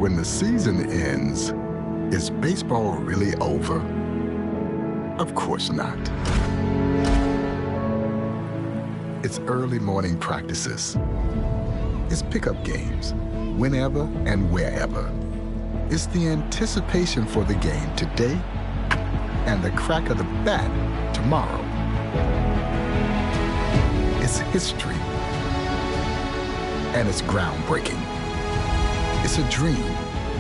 When the season ends, is baseball really over? Of course not. It's early morning practices. It's pickup games, whenever and wherever. It's the anticipation for the game today and the crack of the bat tomorrow. It's history, and it's groundbreaking. It's a dream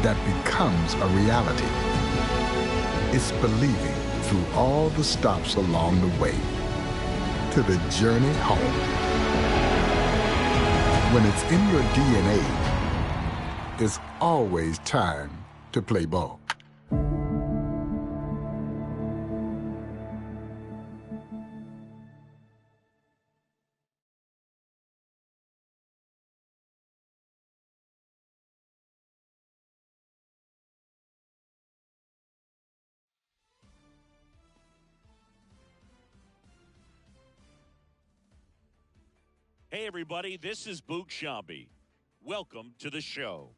that becomes a reality. It's believing through all the stops along the way to the journey home. When it's in your DNA, it's always time to play ball. Hey, everybody, this is Boog Shambi. Welcome to the show.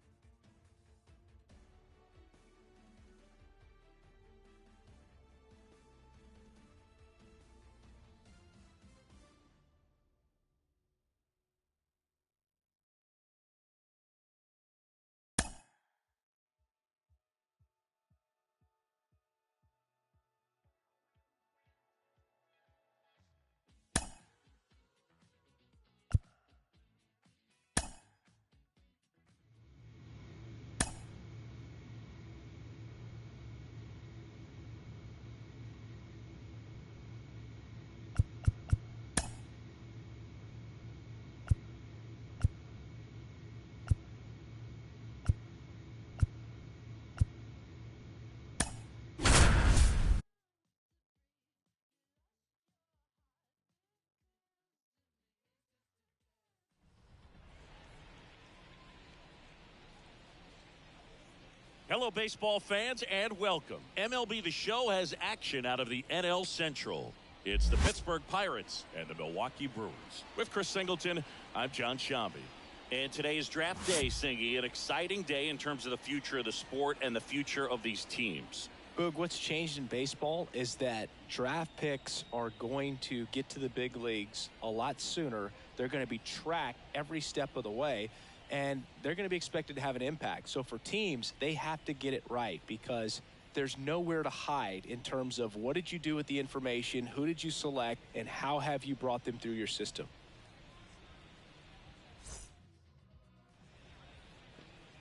Hello, baseball fans, and welcome. MLB The Show has action out of the NL Central. It's the Pittsburgh Pirates and the Milwaukee Brewers. With Chris Singleton, I'm John Shambi. And today is draft day, Singy, an exciting day in terms of the future of the sport and the future of these teams. Boog, what's changed in baseball is that draft picks are going to get to the big leagues a lot sooner. They're going to be tracked every step of the way, and they're going to be expected to have an impact. So for teams, they have to get it right because there's nowhere to hide in terms of what did you do with the information, who did you select, and how have you brought them through your system.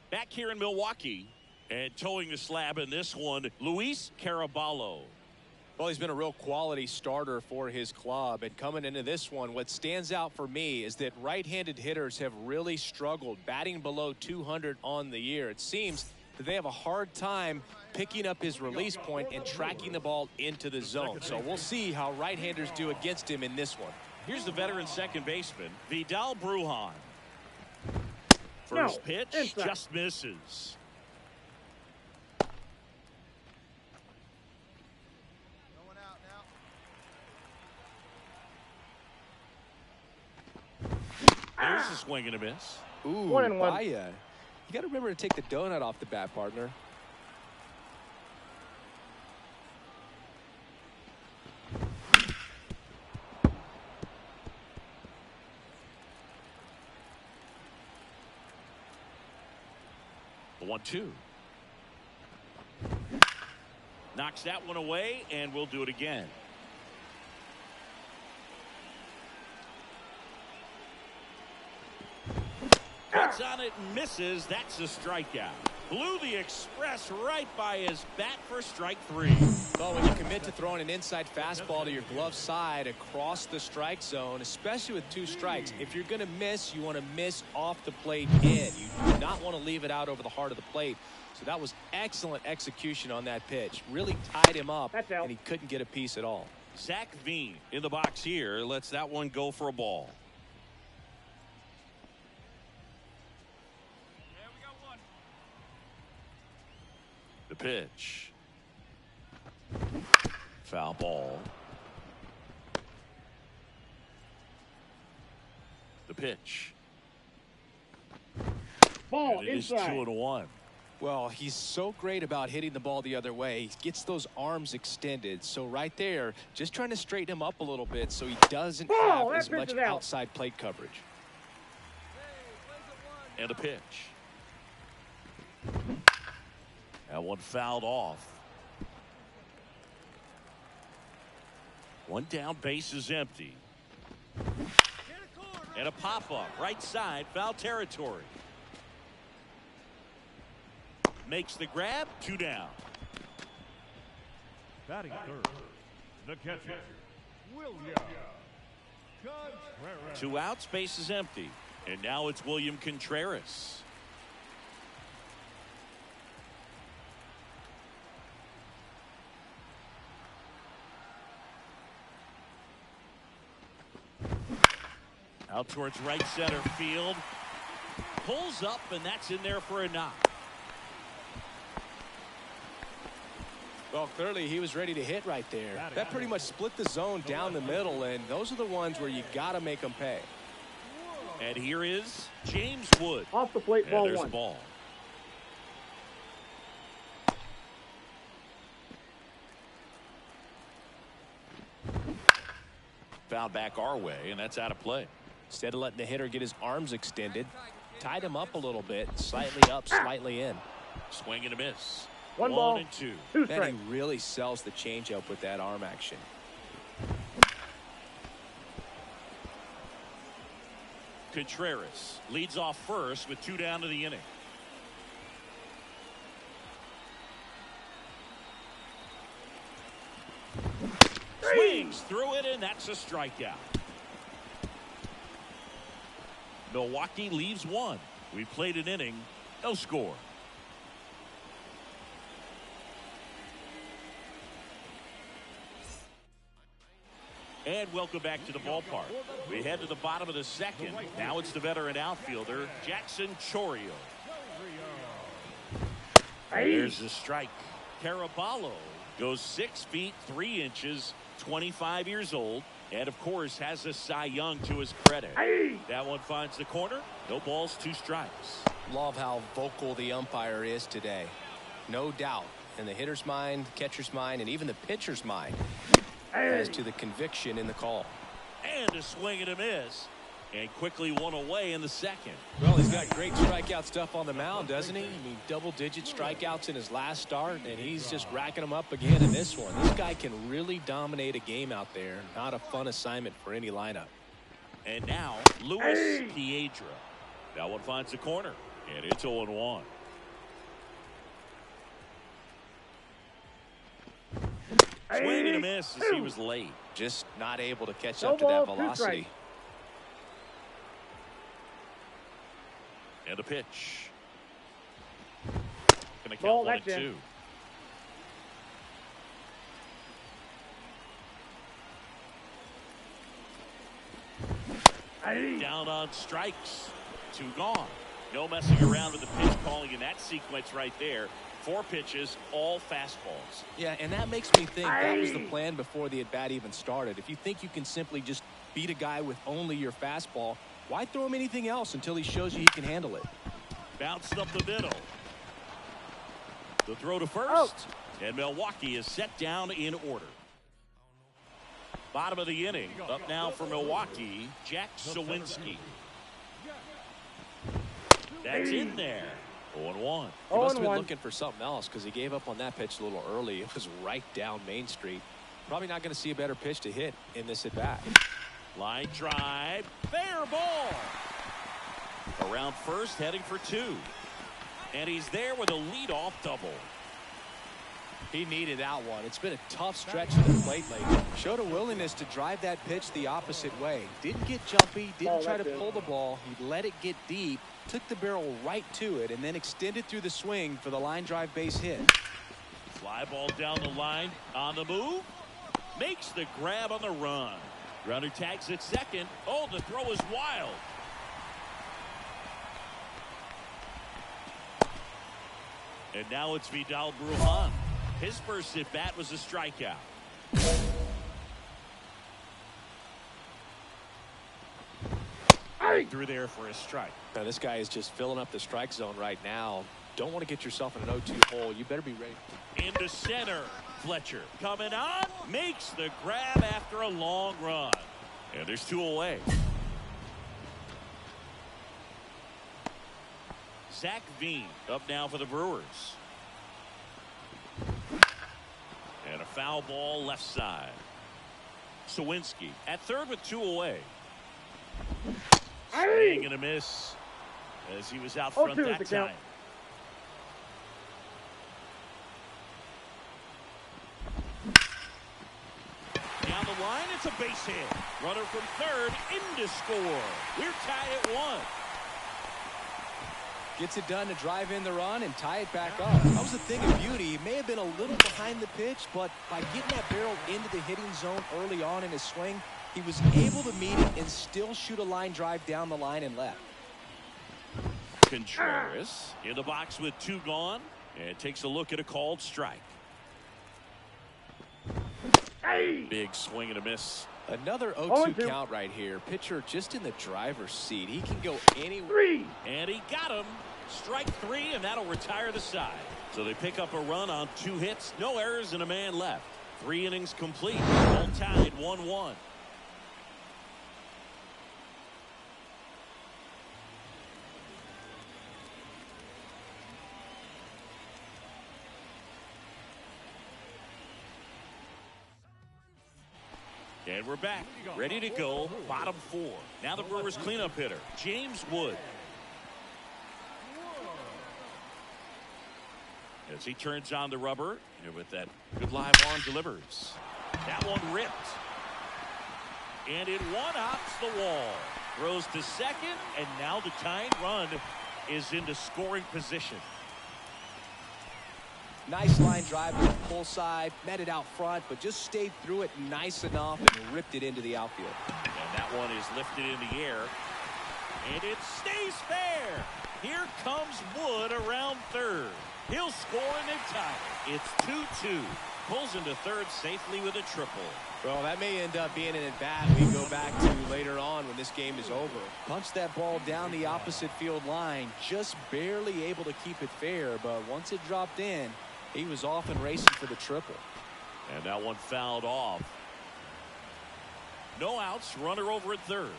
Back here in Milwaukee and towing the slab in this one, Luis Caraballo. Well, he's been a real quality starter for his club, and coming into this one, what stands out for me is that right-handed hitters have really struggled, batting below 200 on the year. It seems that they have a hard time picking up his release point and tracking the ball into the zone. So we'll see how right-handers do against him in this one. Here's the veteran second baseman, Vidal Brujan. First pitch, just misses. There's a swing and a miss. Ooh, 1-1. Baya. You got to remember to take the donut off the bat, partner. The 1-2. Knocks that one away, and we'll do it again. Hits on it and misses. That's a strikeout. Blew the express right by his bat for strike three. Well, when you commit to throwing an inside fastball to your glove side across the strike zone, especially with two strikes, if you're going to miss, you want to miss off the plate in. You do not want to leave it out over the heart of the plate. So that was excellent execution on that pitch. Really tied him up, and he couldn't get a piece at all. Zach Veen in the box here lets that one go for a ball. The pitch. Foul ball. The pitch. Ball And it is inside. 2-1. Well, he's so great about hitting the ball the other way. He gets those arms extended. So right there, just trying to straighten him up a little bit so he doesn't have as much outside plate coverage. And a pitch. That one fouled off. One down, base is empty. And a pop-up, right side, foul territory. Makes the grab, 2 down. Batting third, the catcher, William Contreras. 2 outs, base is empty. And now it's William Contreras. Out towards right center field. Pulls up, and that's in there for a knock. Well, clearly he was ready to hit right there. That pretty much split the zone down the middle, and those are the ones where you got to make them pay. And here is James Wood. Off the plate, ball there's one. The ball. Foul back our way, and that's out of play. Instead of letting the hitter get his arms extended, tied him up a little bit, slightly up, slightly in. Swing and a miss. 1 ball, 1-2. 2 Then strikes. he really sells the changeup with that arm action. Contreras leads off first with 2 down to the inning. Swings through it, and that's a strikeout. Milwaukee leaves 1. We played an inning, no score. And welcome back to the ballpark. We head to the bottom of the second. Now it's the veteran outfielder, Jackson Chourio. There's the strike. Caraballo goes 6 feet 3 inches, 25 years old, and of course has a Cy Young to his credit. That one finds the corner. No balls, 2 strikes. Love how vocal the umpire is today. No doubt in the hitter's mind, catcher's mind, and even the pitcher's mind as to the conviction in the call. And a swing and a miss. And quickly one away in the second. Well, he's got great strikeout stuff on the mound, doesn't he? I mean, double-digit strikeouts in his last start, and he's just racking them up again in this one. This guy can really dominate a game out there. Not a fun assignment for any lineup. And now, Luis Piedra. That one finds the corner, and it's 0-1. Swing and a miss as he was late. Just not able to catch up to that ball, 2 velocity. strikes. And a pitch. Gonna Ball, count 1-2. that's in. Down on strikes. 2 gone. No messing around with the pitch calling in that sequence right there. 4 pitches, all fastballs. Yeah, and that makes me think that was the plan before the at-bat even started. If you think you can simply just beat a guy with only your fastball, why throw him anything else until he shows you he can handle it? Bounced up the middle. The throw to first. And Milwaukee is set down in order. Bottom of the inning. Up now for Milwaukee, Jack Sawinski. That's in there. 0-1. He must have been looking for something else because he gave up on that pitch a little early. It was right down Main Street. Probably not going to see a better pitch to hit in this at-bat. Line drive. Fair ball. Around first, heading for 2. And he's there with a leadoff double. He needed that one. It's been a tough stretch at the plate lately. Showed a willingness to drive that pitch the opposite way. Didn't get jumpy, didn't try to pull the ball. He let it get deep, took the barrel right to it, and then extended through the swing for the line drive base hit. Fly ball down the line. On the move. Makes the grab on the run. Runner tags at second. Oh, the throw is wild. And now it's Vidal Brujan. His first at bat was a strikeout. Through there for a strike. Now this guy is just filling up the strike zone right now. don't want to get yourself in an 0-2 hole. You better be ready. Into center. Fletcher coming on. Makes the grab after a long run. And there's 2 away. Zach Veen up now for the Brewers. And a foul ball left side. Sawinski at third with 2 away. Swing and a miss as he was out front that time. Down the line, it's a base hit. Runner from third in to score. We're tied at 1. Gets it done to drive in the run and tie it back up. That was a thing of beauty. He may have been a little behind the pitch, but by getting that barrel into the hitting zone early on in his swing, he was able to meet it and still shoot a line drive down the line and left. Contreras in the box with 2 gone and takes a look at a called strike. Big swing and a miss. Another 0-2 count right here. Pitcher just in the driver's seat. He can go anywhere. And he got him. Strike 3, and that'll retire the side. So they pick up a run on 2 hits, no errors, and a man left. 3 innings complete. All tied 1-1. And we're back, ready to go, bottom 4. Now the Brewers cleanup hitter, James Wood. As he turns on the rubber, and with that good live arm delivers. That one ripped. And it one-hops the wall. Throws to second, and now the tying run is into scoring position. Nice line drive with the pull side, met it out front, but just stayed through it nice enough and ripped it into the outfield. And that one is lifted in the air. And it stays fair. Here comes Wood around third. He'll score and they tie it. It's 2-2. Pulls into third safely with a triple. Well, that may end up being an at-bat we go back to later on when this game is over. Punched that ball down the opposite field line, just barely able to keep it fair, but once it dropped in, he was off and racing for the triple. And that one fouled off. No outs, runner over at third.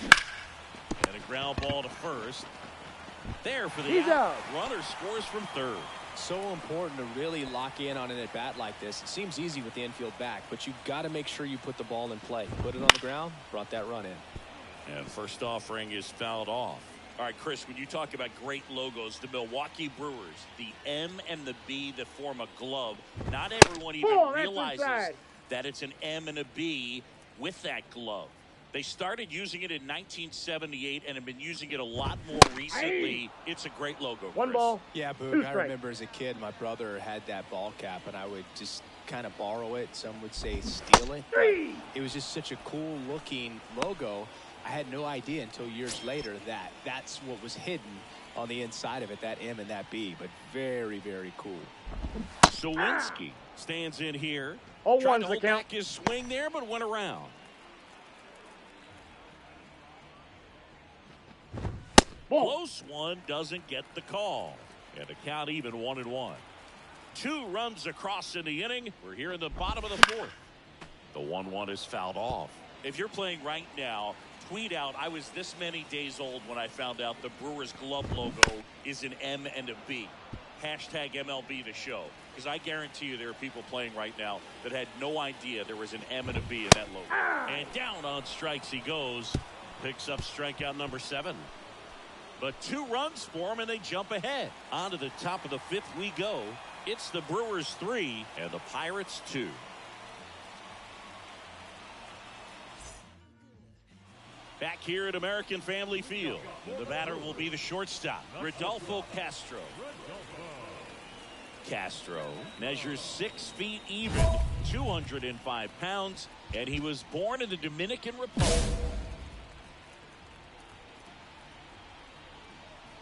And a ground ball to first. There for the out. Runner scores from third. So important to really lock in on an at-bat like this. It seems easy with the infield back, but you've got to make sure you put the ball in play. Put it on the ground, brought that run in. And first offering is fouled off. All right, Chris, when you talk about great logos, the Milwaukee Brewers, the M and the B that form a glove, not everyone even realizes that it's an M and a B with that glove. They started using it in 1978 and have been using it a lot more recently. It's a great logo, Chris. Yeah, Boog, I remember as a kid, my brother had that ball cap, and I would just kind of borrow it. Some would say steal it. It was just such a cool-looking logo. I had no idea until years later that that's what was hidden on the inside of it, that M and that B. But very, very cool. Sawinski stands in here. Tried to hold back his swing there, but went around. Close one, doesn't get the call. And the count even 1-1. 2 runs across in the inning. We're here in the bottom of the 4th. The 1-1 is fouled off. If you're playing right now, tweet out, I was this many days old when I found out the Brewers glove logo is an M and a B. Hashtag MLB the show. Because I guarantee you there are people playing right now that had no idea there was an M and a B in that logo. And down on strikes he goes. Picks up strikeout number 7. But 2 runs for him and they jump ahead. On to the top of the 5th we go. It's the Brewers 3 and the Pirates 2. Back here at American Family Field, the batter will be the shortstop, Rodolfo Castro. Castro measures 6 feet even, 205 pounds, and he was born in the Dominican Republic.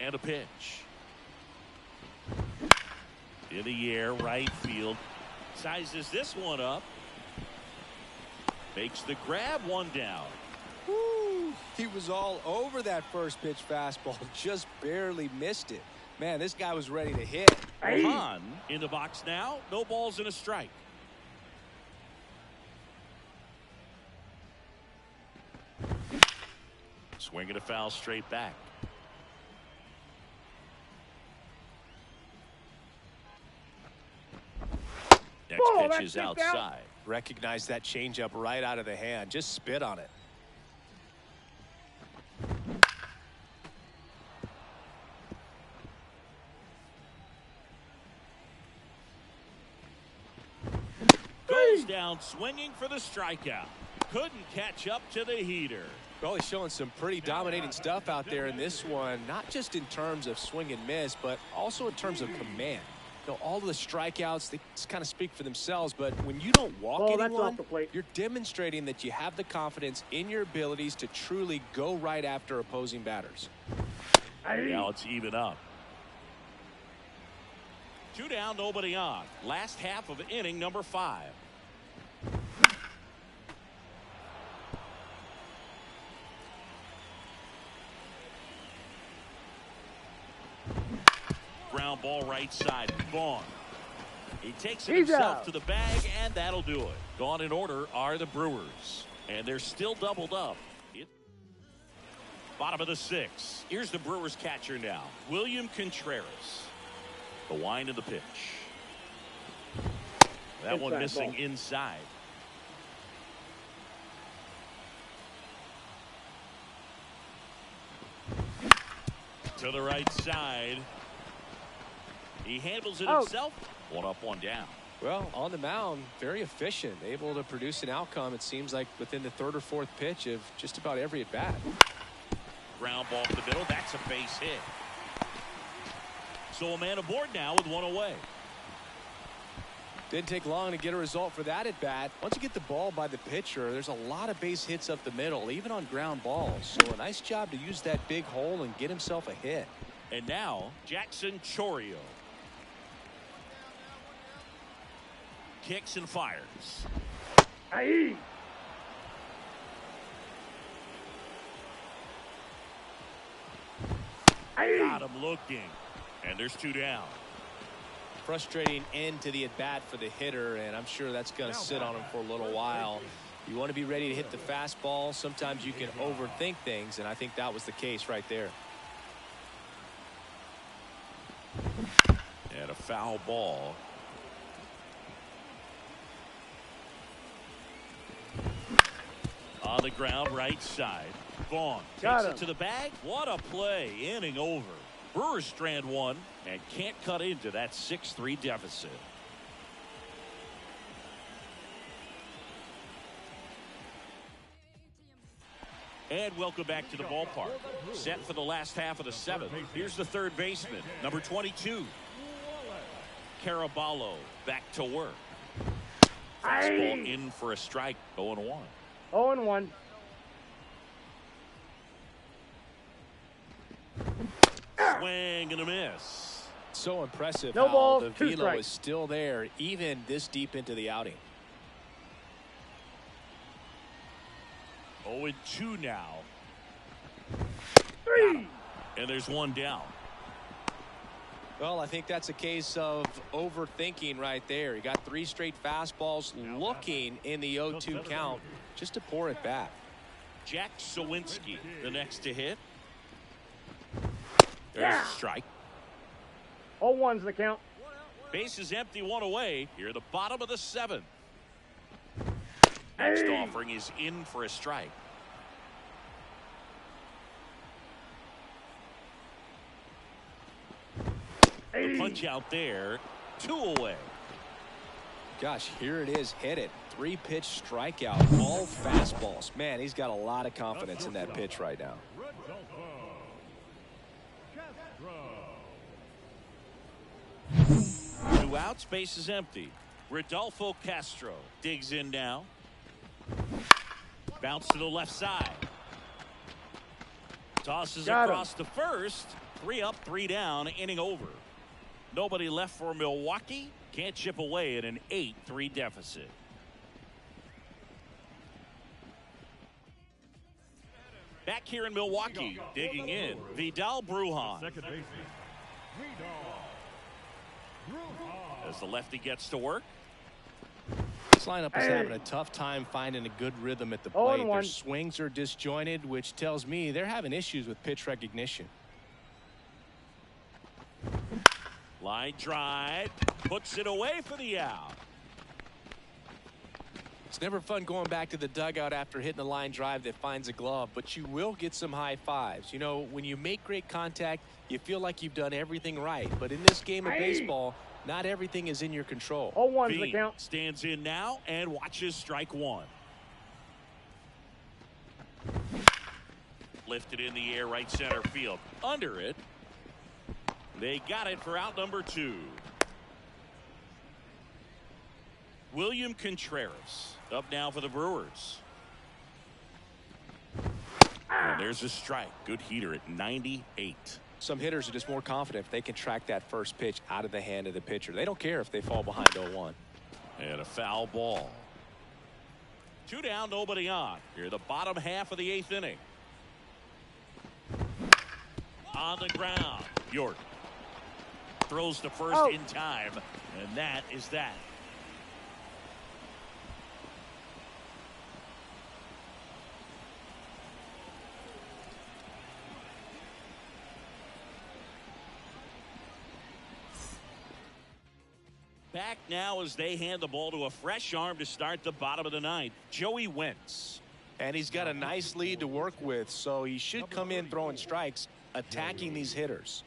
And a pitch. In the air, right field. Sizes this one up. Makes the grab, 1 down. Woo. He was all over that first pitch fastball, just barely missed it. Man, this guy was ready to hit. Hahn in the box now. No balls and a strike. Swinging a foul straight back. Next pitch is outside. Recognize that changeup right out of the hand. Just spit on it. Goes down swinging for the strikeout. Couldn't catch up to the heater. Well, he's showing some pretty dominating stuff out there in this one, not just in terms of swing and miss, but also in terms of command. You know, all of the strikeouts, they just kind of speak for themselves, but when you don't walk anyone, you're demonstrating that you have the confidence in your abilities to truly go right after opposing batters. Now it's even up. 2 down, nobody on. Last half of inning number 5. Ground ball right side. Vaughn. He takes it himself to the bag, and that'll do it. Gone in order are the Brewers. And they're still doubled up. Bottom of the 6th. Here's the Brewers catcher now. William Contreras. The wind of the pitch. That one missing inside. To the right side. He handles it himself. 1 up, 1 down. Well, on the mound, very efficient, able to produce an outcome, it seems like, within the 3rd or 4th pitch of just about every at-bat. Ground ball to the middle. That's a base hit. So a man aboard now with 1 away. Didn't take long to get a result for that at-bat. Once you get the ball by the pitcher, there's a lot of base hits up the middle, even on ground balls. So a nice job to use that big hole and get himself a hit. And now, Jackson Chourio. Kicks and fires. Aye. Got him looking. And there's 2 down. Frustrating end to the at-bat for the hitter, and I'm sure that's going to sit on him for a little while. You want to be ready to hit the fastball. Sometimes you can overthink things, and I think that was the case right there. And a foul ball. On the ground, right side. Vaughn takes it to the bag. What a play. Inning over. Brewers strand 1 and can't cut into that 6-3 deficit. And welcome back to the ballpark. Set for the last half of the 7th. Here's the 3rd baseman, number 22. Caraballo back to work. Fastball in for a strike. 0-1. 0-1. Swing and a miss. So impressive No how balls, the 2 velo strikes. is still there, even this deep into the outing. 0-2 now. 3. And there's 1 down. Well, I think that's a case of overthinking right there. He got 3 straight fastballs looking in the 0-2 count just to pour it back. Jack Sawinski, the next to hit. There's a strike. 0-1's the count. Base is empty, 1 away. Here at the bottom of the 7th. Next offering is in for a strike. The punch out there. 2 away. Gosh, here it is, hit it. 3-pitch strikeout, all fastballs. Man, he's got a lot of confidence in that pitch right now. 2 outs, base is empty. Rodolfo Castro digs in now. Bounce to the left side. Tosses across to first. 3 up, 3 down, inning over. Nobody left for Milwaukee. Can't chip away at an 8-3 deficit. Back here in Milwaukee, digging in, Vidal Brujan. As the lefty gets to work. This lineup is having a tough time finding a good rhythm at the plate. Their swings are disjointed, which tells me they're having issues with pitch recognition. Line drive, puts it away for the out. It's never fun going back to the dugout after hitting a line drive that finds a glove, but you will get some high fives. You know, when you make great contact, you feel like you've done everything right. But in this game of baseball, not everything is in your control. 0-1's the count. Stands in now and watches strike one. Lifted in the air, right center field. Under it. They got it for out number 2. William Contreras up now for the Brewers. And there's a strike. Good heater at 98. Some hitters are just more confident if they can track that first pitch out of the hand of the pitcher. They don't care if they fall behind 0-1. And a foul ball. 2 down, nobody on. Here, the bottom half of the 8th inning. On the ground, York throws to first in time, and that is that. Back now as they hand the ball to a fresh arm to start the bottom of the 9th, Joey Wentz. And he's got a nice lead to work with, so he should come in throwing strikes, attacking these hitters.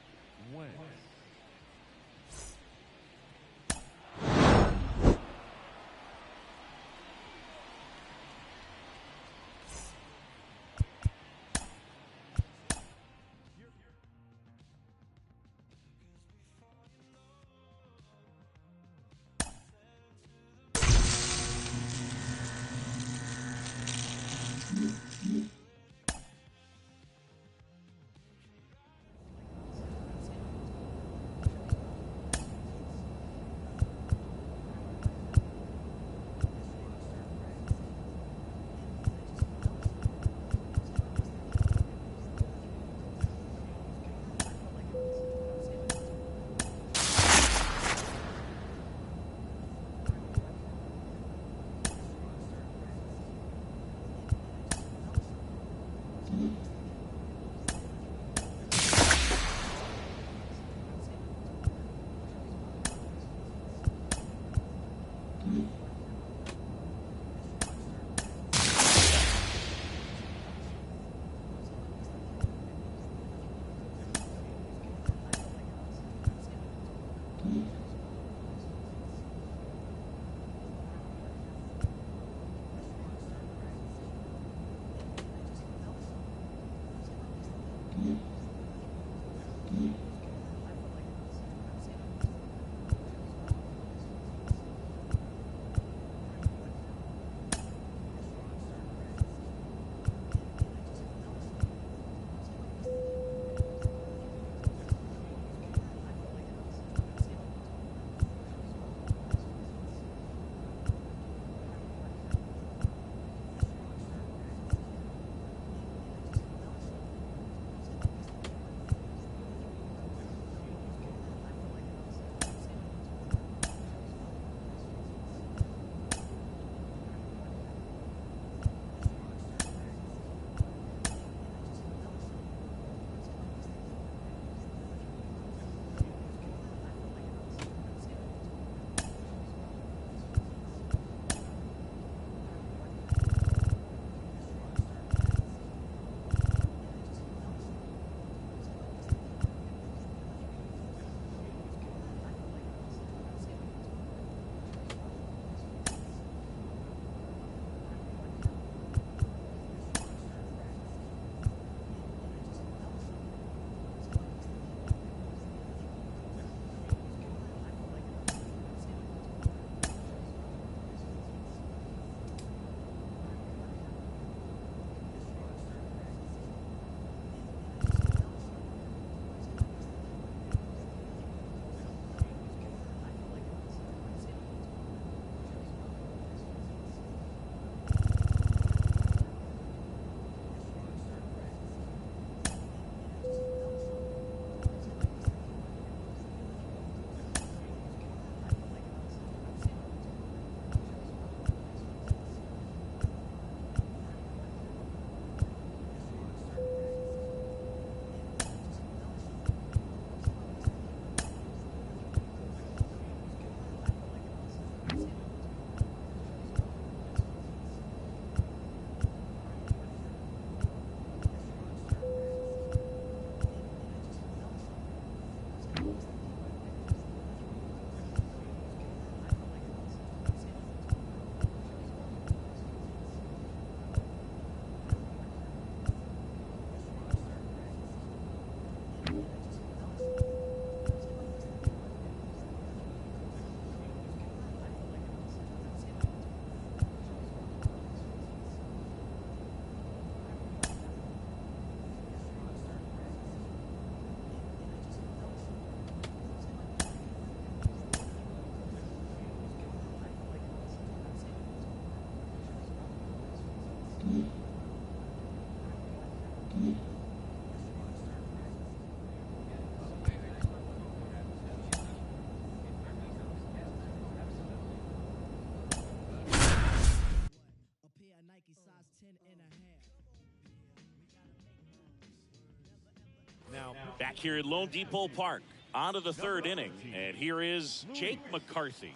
Back here at Lone Depot Park, on to the third inning. And here is Jake McCarthy.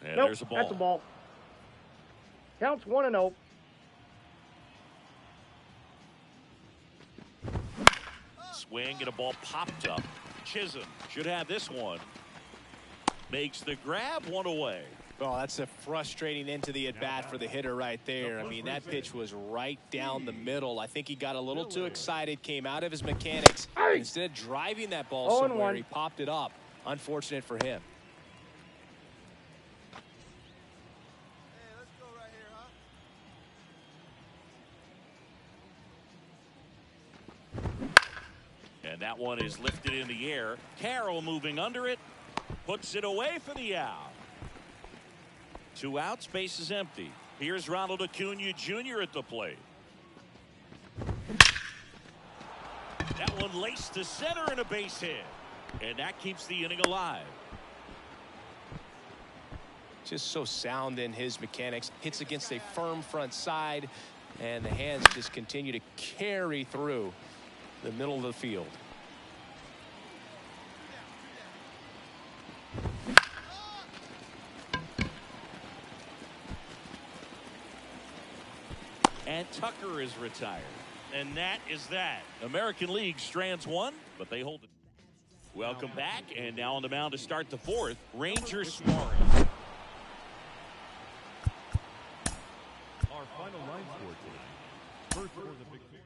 And Nope, there's a ball. that's a ball. Counts 1-0. Swing and a ball popped up. Chisholm should have this one. Makes the grab, one away. Oh, that's a frustrating end to the at-bat for the hitter right there. I mean, that pitch was right down the middle. I think he got a little too excited, came out of his mechanics. Instead of driving that ball somewhere, he popped it up. Unfortunate for him. And that one is lifted in the air. Carroll moving under it. Puts it away for the out. 2 outs, base is empty. Here's Ronald Acuna Jr. at the plate. That one laced to center and a base hit. And that keeps the inning alive. Just so sound in his mechanics. Hits against a firm front side. And the hands just continue to carry through the middle of the field. And Tucker is retired. And that is that. American League strands one, but they hold it. Welcome back, and now on the mound to start the fourth, Ranger Suarez. Our final line score today. First for the big fish.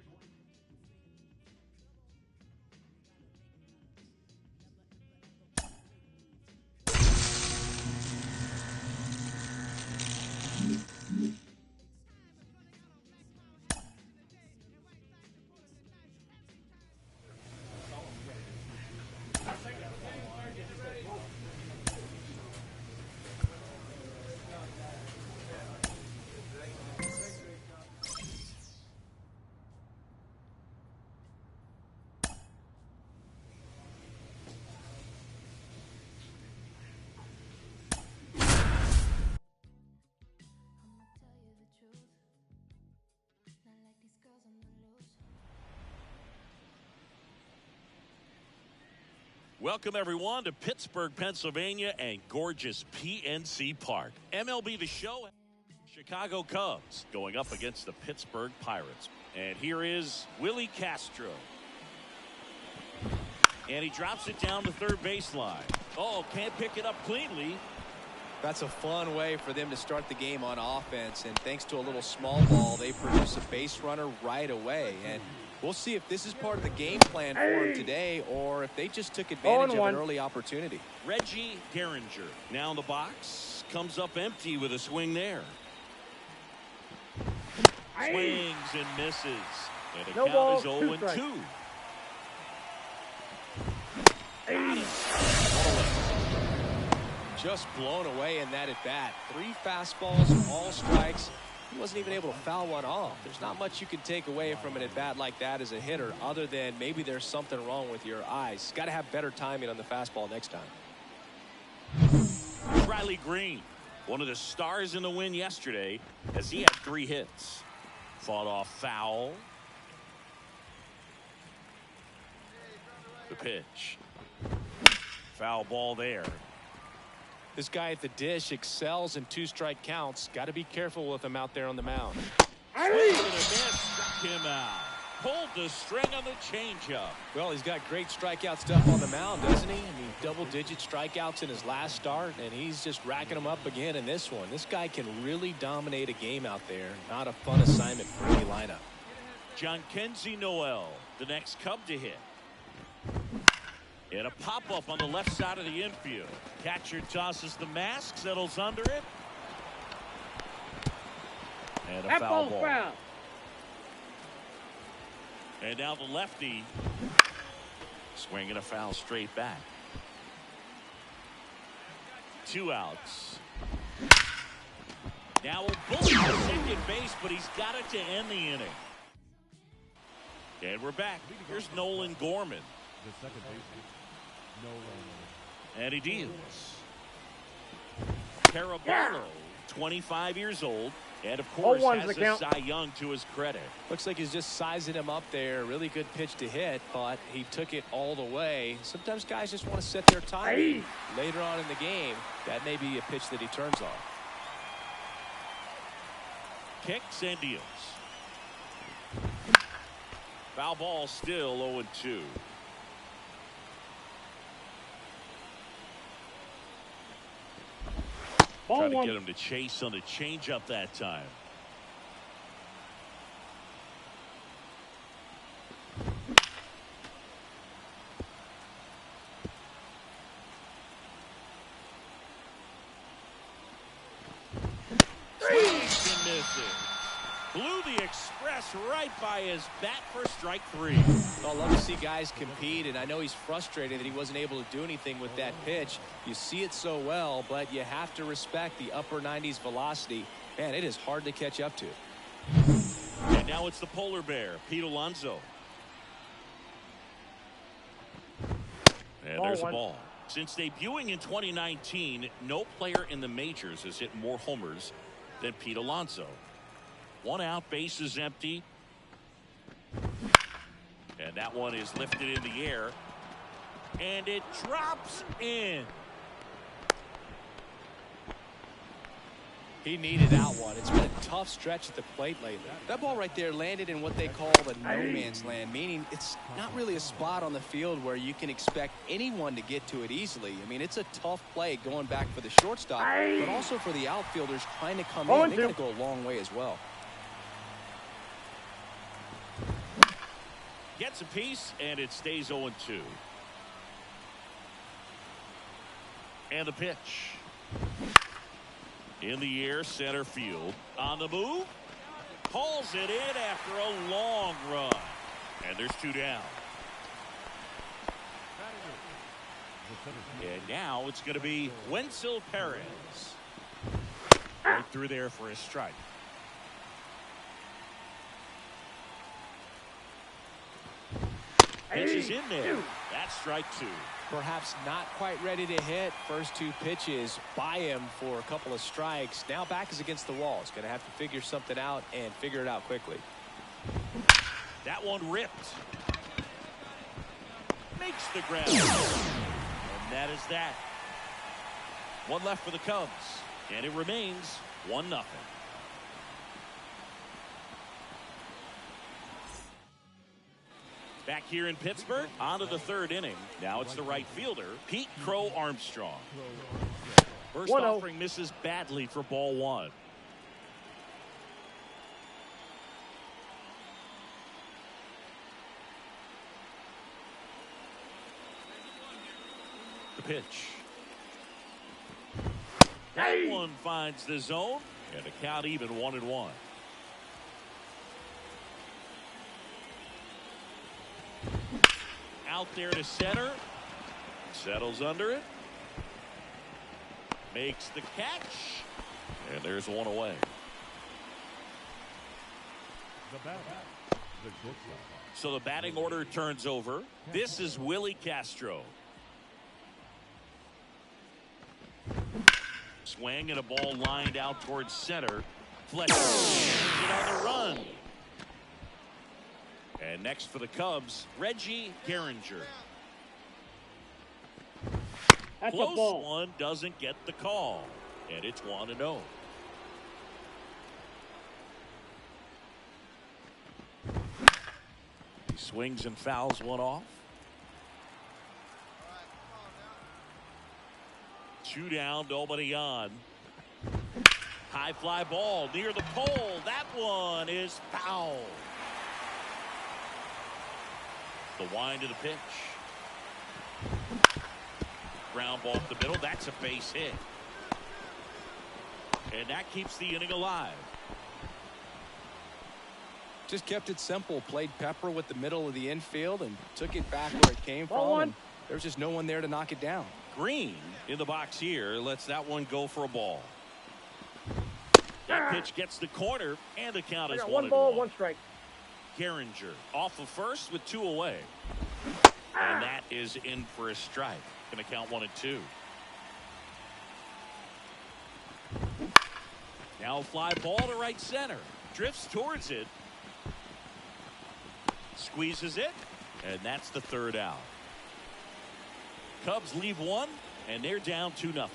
Welcome, everyone, to Pittsburgh, Pennsylvania, and gorgeous PNC Park. MLB The Show, Chicago Cubs going up against the Pittsburgh Pirates. And here is Willie Castro. And he drops it down the third baseline. Oh, can't pick it up cleanly. That's a fun way for them to start the game on offense. And thanks to a little small ball, they produce a base runner right away. And we'll see if this is part of the game plan for him today or if they just took advantage of an early opportunity. Reggie Gehringer now in the box. Comes up empty with a swing there. Swings and misses. And the count is 0-2. Just blown away in that at-bat. 3 fastballs, all strikes. He wasn't even able to foul one off. There's not much you can take away from an at-bat like that as a hitter other than maybe there's something wrong with your eyes. Got to have better timing on the fastball next time. Riley Green, one of the stars in the win yesterday as he had 3 hits. Fought off foul. The pitch. Foul ball there. This guy at the dish excels in 2-strike counts. Got to be careful with him out there on the mound. Swing and a miss, struck him out. Pulled the string on the changeup. Well, he's got great strikeout stuff on the mound, doesn't he? I mean, double-digit strikeouts in his last start, and he's just racking them up again in this one. This guy can really dominate a game out there. Not a fun assignment for any lineup. Jhonkensy Noel, the next Cub to hit. And a pop-up on the left side of the infield. Catcher tosses the mask, settles under it. And a foul ball. And now the lefty. Swinging a foul straight back. 2 outs. Now a bullet to second base, but he's got it to end the inning. And we're back. Here's Nolan Gorman. The second baseman, And he deals. Caraballo, 25 years old, And, of course, 0-1's has the a count. Cy Young to his credit. Looks like he's just sizing him up there. Really good pitch to hit, but he took it all the way. Sometimes guys just want to set their timing later on in the game. That may be a pitch that he turns on. Kicks and deals. Foul ball, still 0-2. Trying to get him to chase on the changeup that time. Swings and misses. Blew the express right by his bat for strike 3. Well, I love to see guys compete, and I know he's frustrated that he wasn't able to do anything with that pitch. You see it so well, but you have to respect the upper 90s velocity. Man, it is hard to catch up to. And now it's the polar bear, Pete Alonso. And there's a ball. Since debuting in 2019, no player in the majors has hit more homers than Pete Alonso. 1 out, base is empty. And that one is lifted in the air. And it drops in. He needed that one. It's been a tough stretch at the plate lately. That ball right there landed in what they call the no man's land, meaning it's not really a spot on the field where you can expect anyone to get to it easily. I mean, it's a tough play going back for the shortstop, but also for the outfielders trying to come in. They got to go a long way as well. Gets a piece, and it stays 0-2. And the pitch. In the air, center field. On the move. Pulls it in after a long run. And there's 2 down. And now it's going to be Wenzel Perez. Right through there for a strike. Pitch is in there. That's strike 2. Perhaps not quite ready to hit. First 2 pitches by him for a couple of strikes. Now back is against the wall. He's going to have to figure something out and figure it out quickly. That one ripped. Makes the ground. And that is that. 1 left for the Cubs. And it remains 1-0. Back here in Pittsburgh, on to the 3rd inning. Now it's the right fielder, Pete Crow Armstrong. First offering misses badly for ball 1. The pitch. That one finds the zone, and the count even 1-1. Out there to center. Settles under it. Makes the catch. And there's 1 away. So the batting order turns over. This is Willie Castro. Swing and a ball lined out towards center. Fletcher on the run. And next for the Cubs, Reggie Gehringer. That's Close a ball. one, doesn't get the call. And it's 1-0. He swings and fouls one off. 2 down, nobody on. High fly ball near the pole. That one is foul. The wind of the pitch. Ground ball up the middle. That's a base hit. And that keeps the inning alive. Just kept it simple. Played pepper with the middle of the infield and took it back where it came from. And there's just no one there to knock it down. Green in the box here lets that one go for a ball. That pitch gets the corner, and the count is 1-1. 1 ball, 1 strike. Gehringer off of first with 2 away. And that is in for a strike. Going to count 1-2. Now a fly ball to right center. Drifts towards it. Squeezes it. And that's the third out. Cubs leave one, and they're down 2-0.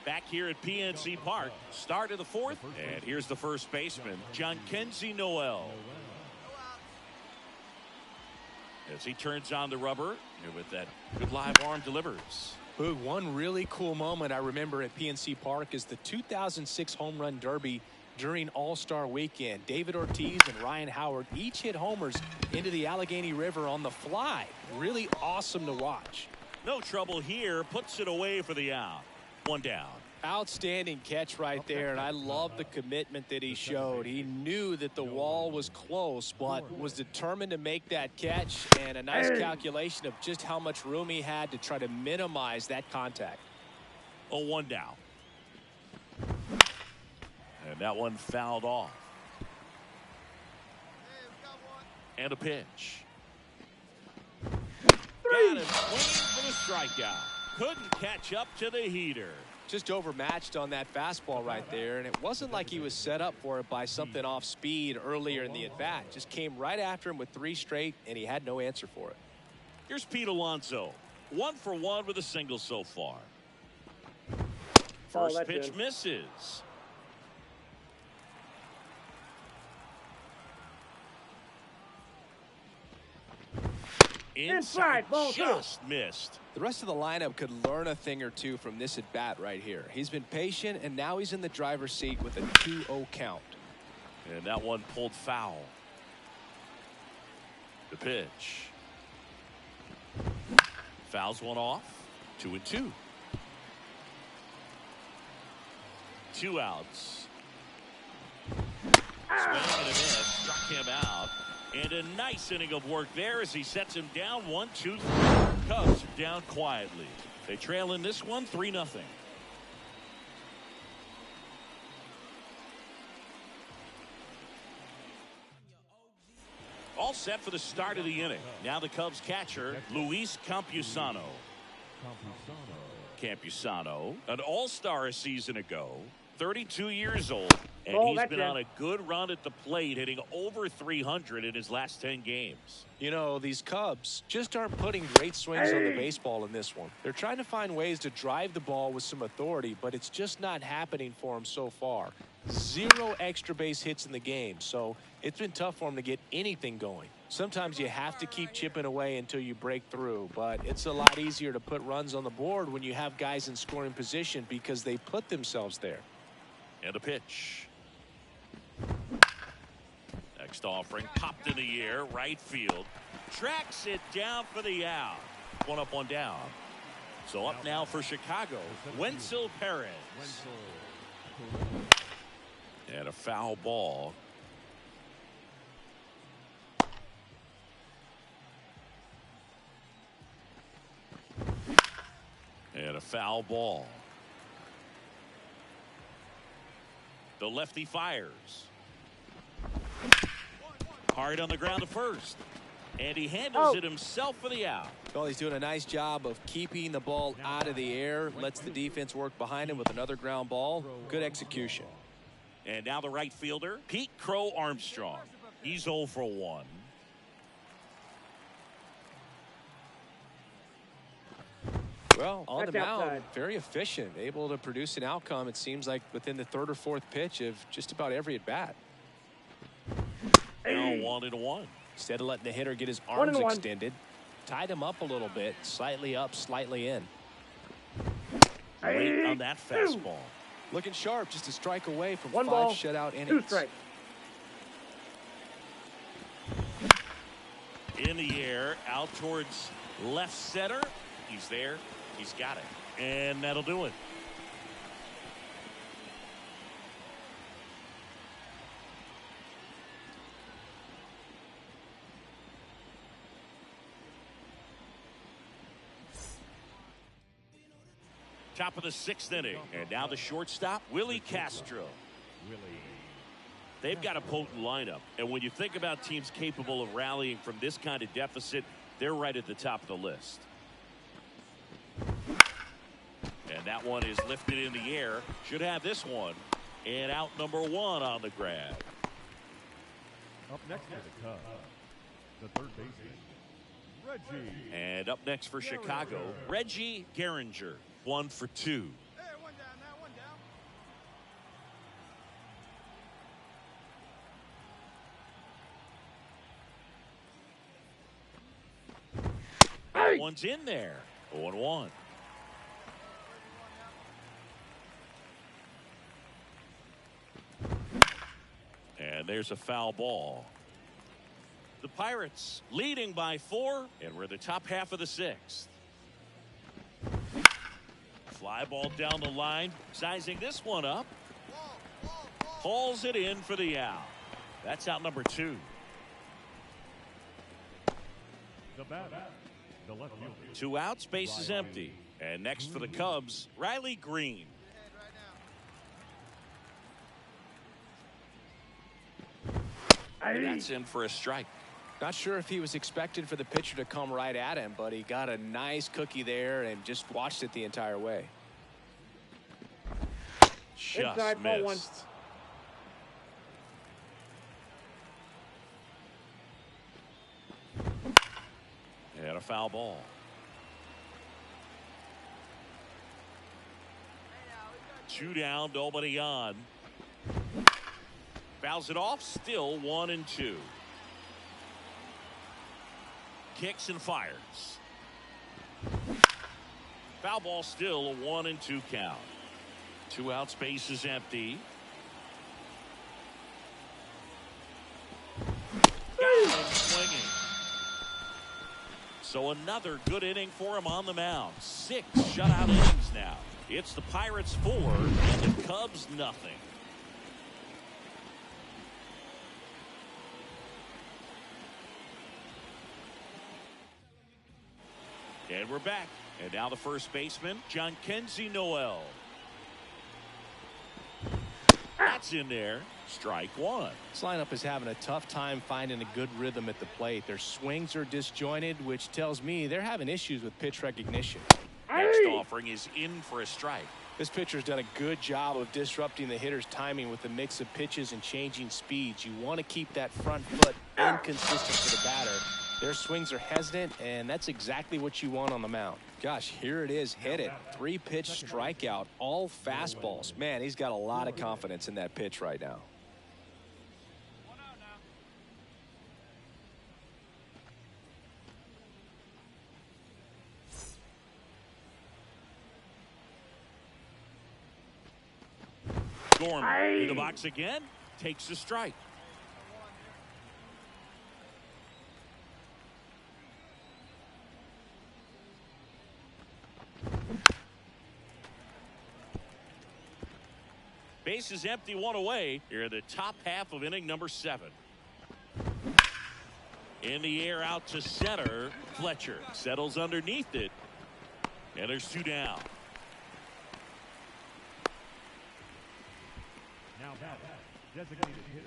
Back here at PNC Park, start of the fourth, and here's the first baseman, Jhonkensy Noel. As he turns on the rubber, and with that good live arm delivers. Boog, one really cool moment I remember at PNC Park is the 2006 Home Run Derby during All-Star Weekend. David Ortiz and Ryan Howard each hit homers into the Allegheny River on the fly. Really awesome to watch. No trouble here, puts it away for the out. One down. Outstanding catch right there, and I love the commitment that he showed. He knew that the wall was close, but was determined to make that catch, and a nice calculation of just how much room he had to try to minimize that contact. Oh, one down. And that one fouled off. And a pitch. Got him swinging for the strikeout. Couldn't catch up to the heater. Just overmatched on that fastball right there, and it wasn't like he was set up for it by something off speed earlier in the at-bat. Just came right after him with 3 straight, and he had no answer for it. Here's Pete Alonso. 1 for 1 with a single so far. First pitch misses. Inside, ball just missed. The rest of the lineup could learn a thing or two from this at bat right here. He's been patient, and now he's in the driver's seat with a 2-0 count. And that one pulled foul. The pitch. Fouls one off. 2-2. 2 outs. Swing and a miss. Struck him out. And a nice inning of work there as he sets him down 1-2. Cubs are down quietly. They trail in this one 3-0. All set for the start of the inning. Now the Cubs catcher, Luis Campusano. Campusano, an all-star a season ago, 32 years old, and he's been on a good run at the plate, hitting over 300 in his last 10 games. You know, these Cubs just aren't putting great swings on the baseball in this one. They're trying to find ways to drive the ball with some authority, but it's just not happening for them so far. 0 extra base hits in the game, so it's been tough for them to get anything going. Sometimes you have to keep chipping away until you break through, but it's a lot easier to put runs on the board when you have guys in scoring position because they put themselves there. And a pitch. Next offering popped in the air, right field. Tracks it down for the out. 1 up, 1 down. So up now for Chicago, Wenzel Perez. And a foul ball. And a foul ball. The lefty fires. Hard on the ground to first. And he handles it himself for the out. Well, he's doing a nice job of keeping the ball out of the air. Lets the defense work behind him with another ground ball. Good execution. And now the right fielder, Pete Crow Armstrong. He's 0 for 1. Well, on the mound, very efficient, able to produce an outcome, it seems like, within the 3rd or 4th pitch of just about every at-bat. Now 1-1. Instead of letting the hitter get his arms extended, tied him up a little bit, slightly up, slightly in. Late on that fastball. Looking sharp, just a strike away from 1 5 ball, shutout innings. 2 strikes. In the air, out towards left center. He's there. He's got it. And that'll do it. Top of the 6th inning. And now the shortstop, Willie Castro. They've got a potent lineup, and when you think about teams capable of rallying from this kind of deficit, they're right at the top of the list. And that one is lifted in the air. Should have this one. And out number 1 on the grab. Up next for the Cubs, the third baseman, Reggie. And up next for Chicago, Reggie Gehringer. 1 for 2. Hey, one down now, one down. That one's in there. 0-1. And there's a foul ball. The Pirates leading by 4, and we're the top half of the 6th. Fly ball down the line, sizing this one up. Hauls it in for the out. That's out number 2. The batter, the left fielder. 2 outs, base is empty. And next for the Cubs, Riley Green. And that's in for a strike. Not sure if he was expected for the pitcher to come right at him, but he got a nice cookie there and just watched it the entire way. Just Inside, ball 1. missed. And a foul ball. Two down, nobody on. Fouls it off, still 1-2. Kicks and fires. Foul ball, still a 1-2 count. 2 outs, base is empty. Got him swinging. So another good inning for him on the mound. 6 shutout innings now. It's the Pirates 4 and the Cubs nothing. And we're back. And now the first baseman, Jhonkensy Noel. That's in there. Strike 1. This lineup is having a tough time finding a good rhythm at the plate. Their swings are disjointed, which tells me they're having issues with pitch recognition. Next offering is in for a strike. This pitcher's done a good job of disrupting the hitter's timing with the mix of pitches and changing speeds. You want to keep that front foot inconsistent for the batter. Their swings are hesitant, and that's exactly what you want on the mound. Gosh, here it is, hit it. 3-pitch strikeout, all fastballs. Man, he's got a lot of confidence in that pitch right now. Gorman in the box again, takes the strike. Base is empty, 1 away. Here in the top half of inning number 7. In the air out to center. Fletcher settles underneath it. And there's 2 down. Now batter, designated hitter,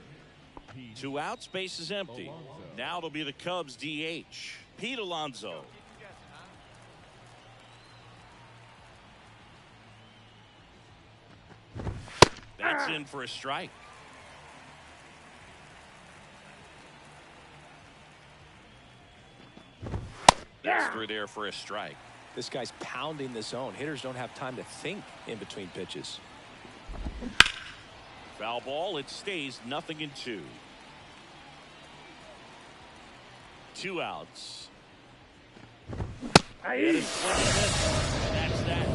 Pete 2 outs, base is empty. Alonso. Now it'll be the Cubs DH, Pete Alonso. That's in for a strike. That's through there for a strike. This guy's pounding the zone. Hitters don't have time to think in between pitches. Foul ball, it stays 0-2. 2 outs. And it's swing and miss. And that's that.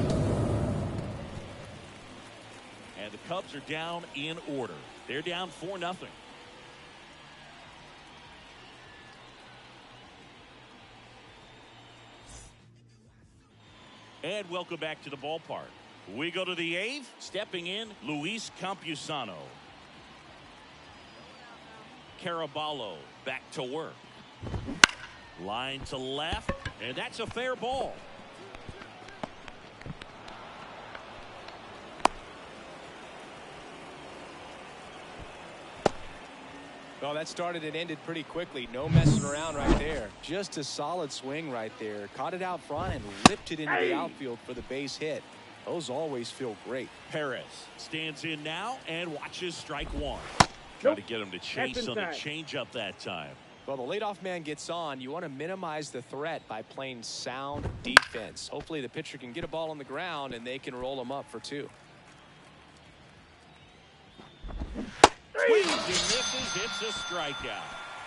And the Cubs are down in order. They're down 4-0. And welcome back to the ballpark. We go to the 8th. Stepping in, Luis Campusano. Caraballo back to work. Line to left, and that's a fair ball. Well, that started and ended pretty quickly. No messing around right there. Just a solid swing right there. Caught it out front and whipped it into the outfield for the base hit. Those always feel great. Perez stands in now and watches strike one. Trying to get him to chase on the changeup that time. Well, the leadoff man gets on. You want to minimize the threat by playing sound defense. Hopefully the pitcher can get a ball on the ground and they can roll him up for 2. Swings and misses. It's a strikeout.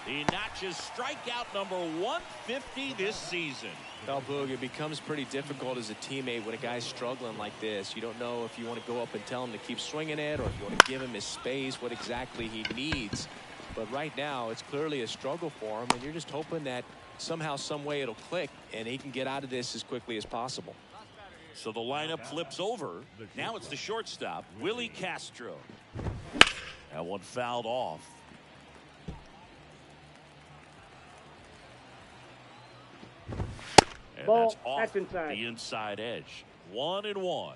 He notches strikeout number 150 this season. Well, Boog, it becomes pretty difficult as a teammate when a guy's struggling like this. You don't know if you want to go up and tell him to keep swinging it or if you want to give him his space, what exactly he needs. But right now, it's clearly a struggle for him, and you're just hoping that somehow, some way it'll click, and he can get out of this as quickly as possible. So the lineup flips over. Now it's the shortstop, Willie Castro. That one fouled off. And Ball, that's off that's inside. the inside edge. 1-1.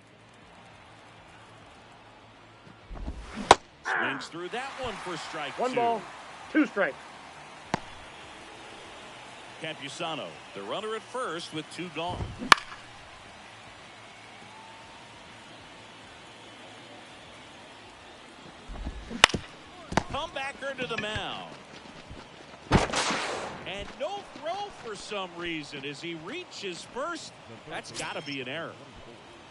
Swings through that one for strike 2. 1 ball, 2 strikes. Campusano, the runner at first with 2 gone. Comebacker to the mound. And no throw for some reason as he reaches first. That's got to be an error.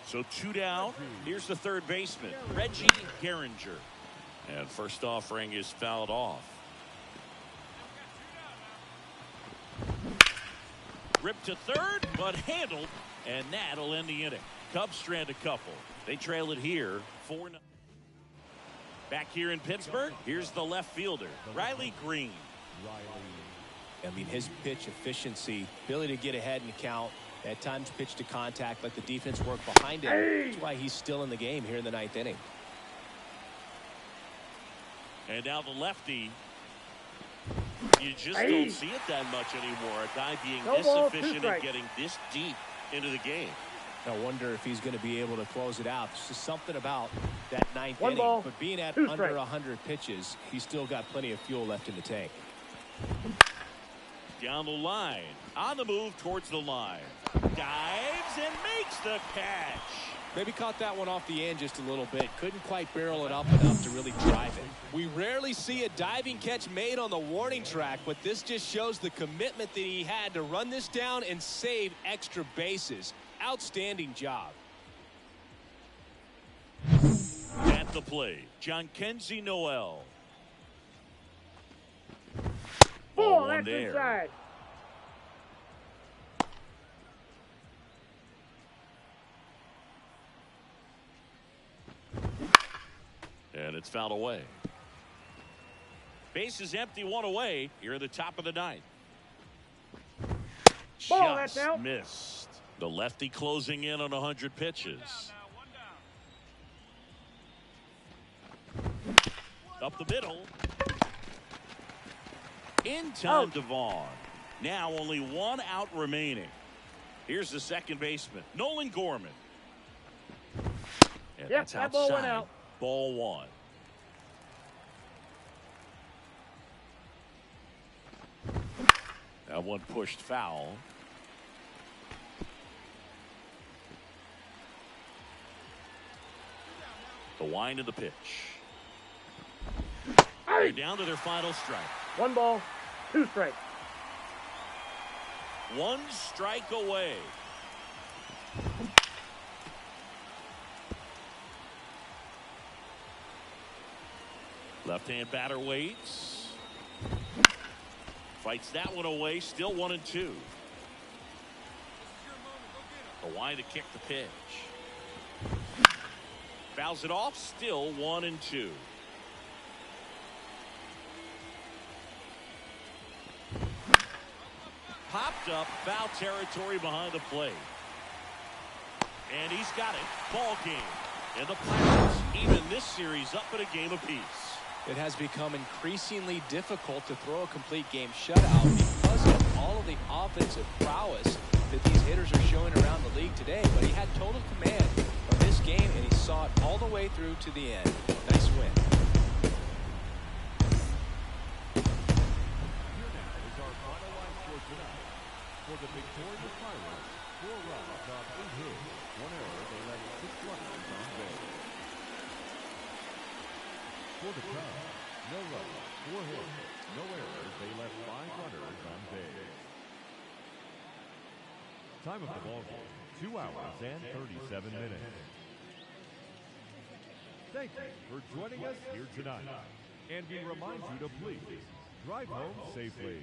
So 2 down. Here's the third baseman, Reggie Gehringer. And first offering is fouled off. Ripped to third, but handled, and that'll end the inning. Cubs strand a couple. They trail it here 4-0. Back here in Pittsburgh, here's the left fielder, Riley Green. I mean, his pitch efficiency, ability to get ahead and count, at times pitch to contact, let the defense work behind him. That's why he's still in the game here in the 9th inning. And now the lefty. You just don't see it that much anymore. A guy being this efficient and getting this deep into the game. I wonder if he's going to be able to close it out. There's just something about that 9th 1 inning. ball, But being at 2 under strikes. 100 pitches, he's still got plenty of fuel left in the tank. Down the line. On the move towards the line. Dives and makes the catch. Maybe caught that one off the end just a little bit. Couldn't quite barrel it up enough to really drive it. We rarely see a diving catch made on the warning track, but this just shows the commitment that he had to run this down and save extra bases. Outstanding job. At the plate, Jhonkensy Noel. Ball, one that's there. inside. And it's fouled away. Base is empty, 1 away. Here at the top of the 9th. Ball, that's Just out. missed. The lefty closing in on 100 pitches. Up the middle. In time Out. to Vaughn. Now only 1 out remaining. Here's the second baseman, Nolan Gorman. And Yep, that's that ball went outside. out. Ball 1. That one pushed foul. The wind of the pitch. They're down to their final strike. 1 ball, 2 strikes. 1 strike away. Left-hand batter waits. Fights that one away. Still 1-2. The wind to kick the pitch. Fouls it off. Still 1-2. Popped up, foul territory behind the plate. And he's got it. Ball game. And the Pirates even this series up at a game apiece. It has become increasingly difficult to throw a complete game shutout because of all of the offensive prowess that these hitters are showing around the league today. But he had total command of this game, and he saw it all the way through to the end. Nice win. tonight. For the victorious Pirates, 4 runs off 8 hits, 1 error, they left 6 runners on base. For the Cubs, no runs, 4 hits, no errors, they left 5 runners on base. Time of the ball game, 2 hours and 37 minutes. Thank you for joining us here tonight. And we remind you to please drive home safely.